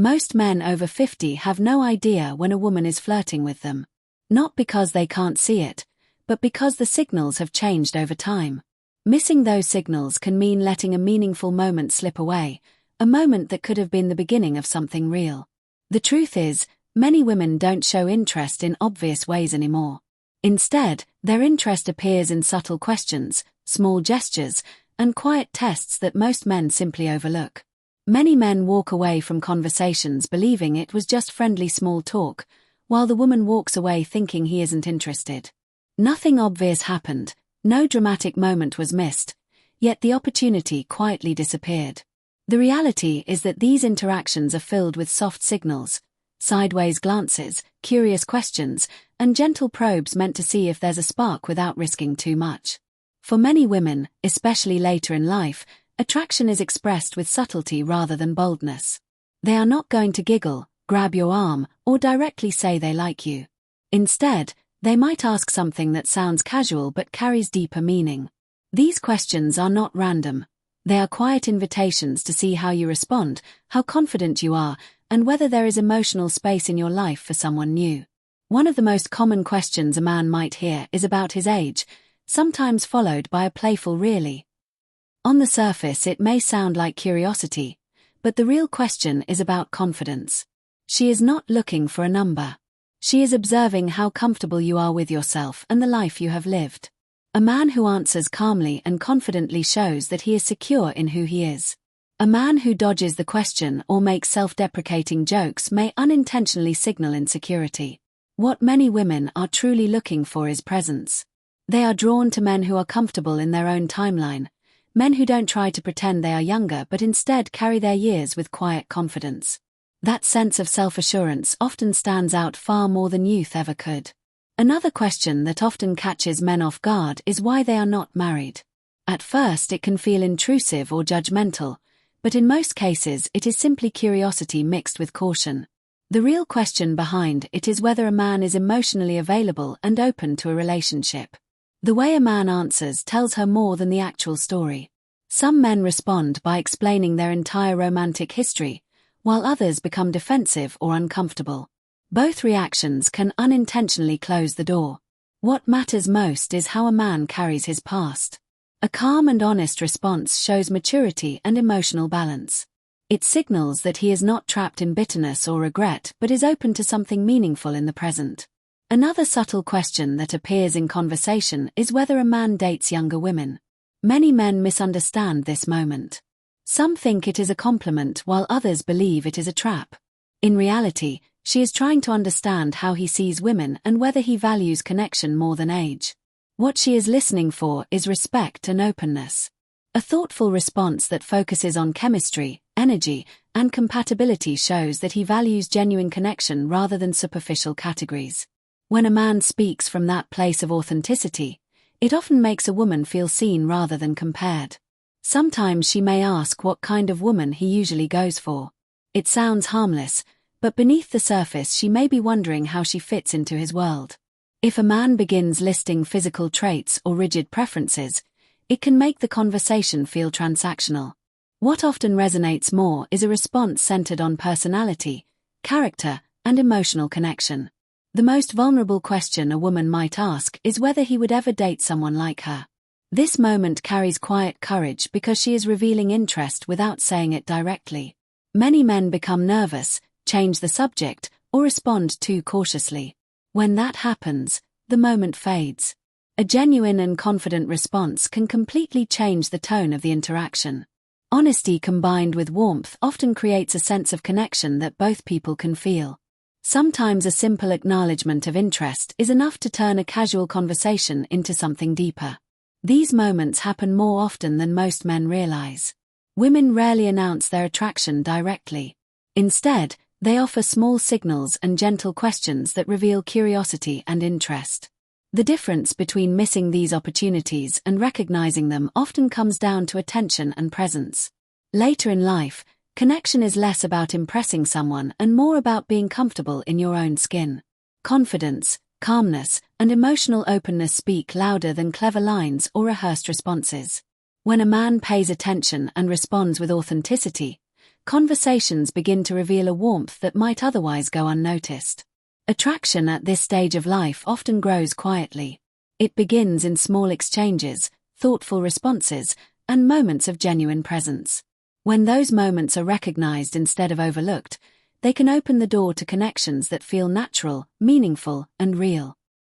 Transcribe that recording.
Most men over 50 have no idea when a woman is flirting with them. Not because they can't see it, but because the signals have changed over time. Missing those signals can mean letting a meaningful moment slip away, a moment that could have been the beginning of something real. The truth is, many women don't show interest in obvious ways anymore. Instead, their interest appears in subtle questions, small gestures, and quiet tests that most men simply overlook. Many men walk away from conversations believing it was just friendly small talk, while the woman walks away thinking he isn't interested. Nothing obvious happened, no dramatic moment was missed, yet the opportunity quietly disappeared. The reality is that these interactions are filled with soft signals, sideways glances, curious questions, and gentle probes meant to see if there's a spark without risking too much. For many women, especially later in life, attraction is expressed with subtlety rather than boldness. They are not going to giggle, grab your arm, or directly say they like you. Instead, they might ask something that sounds casual but carries deeper meaning. These questions are not random. They are quiet invitations to see how you respond, how confident you are, and whether there is emotional space in your life for someone new. One of the most common questions a man might hear is about his age, sometimes followed by a playful "really?" On the surface it may sound like curiosity, but the real question is about confidence. She is not looking for a number. She is observing how comfortable you are with yourself and the life you have lived. A man who answers calmly and confidently shows that he is secure in who he is. A man who dodges the question or makes self-deprecating jokes may unintentionally signal insecurity. What many women are truly looking for is presence. They are drawn to men who are comfortable in their own timeline, men who don't try to pretend they are younger but instead carry their years with quiet confidence. That sense of self-assurance often stands out far more than youth ever could. Another question that often catches men off guard is why they are not married. At first it can feel intrusive or judgmental, but in most cases it is simply curiosity mixed with caution. The real question behind it is whether a man is emotionally available and open to a relationship. The way a man answers tells her more than the actual story. Some men respond by explaining their entire romantic history, while others become defensive or uncomfortable. Both reactions can unintentionally close the door. What matters most is how a man carries his past. A calm and honest response shows maturity and emotional balance. It signals that he is not trapped in bitterness or regret but is open to something meaningful in the present. Another subtle question that appears in conversation is whether a man dates younger women. Many men misunderstand this moment. Some think it is a compliment while others believe it is a trap. In reality, she is trying to understand how he sees women and whether he values connection more than age. What she is listening for is respect and openness. A thoughtful response that focuses on chemistry, energy, and compatibility shows that he values genuine connection rather than superficial categories. When a man speaks from that place of authenticity, it often makes a woman feel seen rather than compared. Sometimes she may ask what kind of woman he usually goes for. It sounds harmless, but beneath the surface she may be wondering how she fits into his world. If a man begins listing physical traits or rigid preferences, it can make the conversation feel transactional. What often resonates more is a response centered on personality, character, and emotional connection. The most vulnerable question a woman might ask is whether he would ever date someone like her. This moment carries quiet courage because she is revealing interest without saying it directly. Many men become nervous, change the subject, or respond too cautiously. When that happens, the moment fades. A genuine and confident response can completely change the tone of the interaction. Honesty combined with warmth often creates a sense of connection that both people can feel. Sometimes a simple acknowledgement of interest is enough to turn a casual conversation into something deeper. These moments happen more often than most men realize. Women rarely announce their attraction directly. Instead, they offer small signals and gentle questions that reveal curiosity and interest. The difference between missing these opportunities and recognizing them often comes down to attention and presence. Later in life, connection is less about impressing someone and more about being comfortable in your own skin. Confidence, calmness, and emotional openness speak louder than clever lines or rehearsed responses. When a man pays attention and responds with authenticity, conversations begin to reveal a warmth that might otherwise go unnoticed. Attraction at this stage of life often grows quietly. It begins in small exchanges, thoughtful responses, and moments of genuine presence. When those moments are recognized instead of overlooked, they can open the door to connections that feel natural, meaningful, and real.